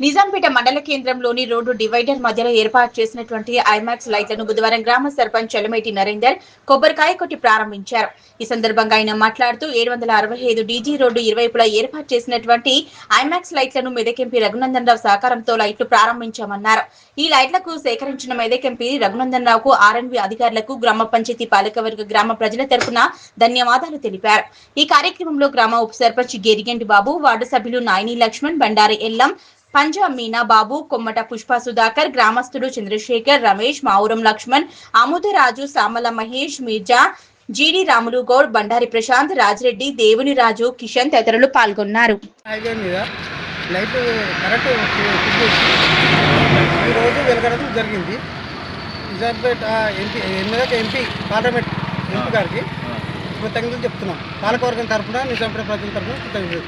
నిజాంపేట మండల కేంద్రంలోని road divider మధ్యలో ఏర్పాటు చేసినటువంటి ఐమాక్స్ లైట్లను బుధవారం గ్రామ సర్పంచ్ చలమేటి నరేందర్ కొబ్బరికాయ కొట్టి ప్రారంభించారు. ఈ సందర్భంగా ఆయన మాట్లాడుతూ 765 డీజీ రోడ్డు ఇరువైపులా ఏర్పాటు చేసినటువంటి ఐమాక్స్ లైట్లను మెదక్ ఎంపీ రఘునందన్ రావు సహకారంతో లైట్లు ప్రారంభించామన్నారు. ఈ లైట్లకు సేకరించిన మెదక్ ఎంపీ రఘునందన్ రావుకు ఆర్ఎన్బి అధికారులకు గ్రామ పంచాయతీ పాలకవర్గ గ్రామ ప్రజల తరపున ధన్యవాదాలు తెలిపారు. ఈ కార్యక్రమంలో గ్రామ ఉప సర్పంచ్ గేరిగంటి బాబు, వార్డు సభ్యులు నాయని లక్ష్మణ్, బండారి ఎల్లం, పంజా మీనా బాబు, కొమ్మట పుష్ప సుధాకర్, గ్రామస్తుడు చంద్రశేఖర్, రమేష్, మావురం లక్ష్మణ్, ఆముదరాజు, సామల మహేష్, మీర్జా, జీడి రాములు గౌడ్, బండారి ప్రశాంత్, రాజిరెడ్డి, దేవుని రాజు, కిషన్ తదితరులు పాల్గొన్నారు. ఎంపీ గారికి కృతజ్ఞతలు చెప్తున్నాం. పాలకవర్గం తరఫున నిజాంపేట ప్రజల తరఫున కృతజ్ఞతలు.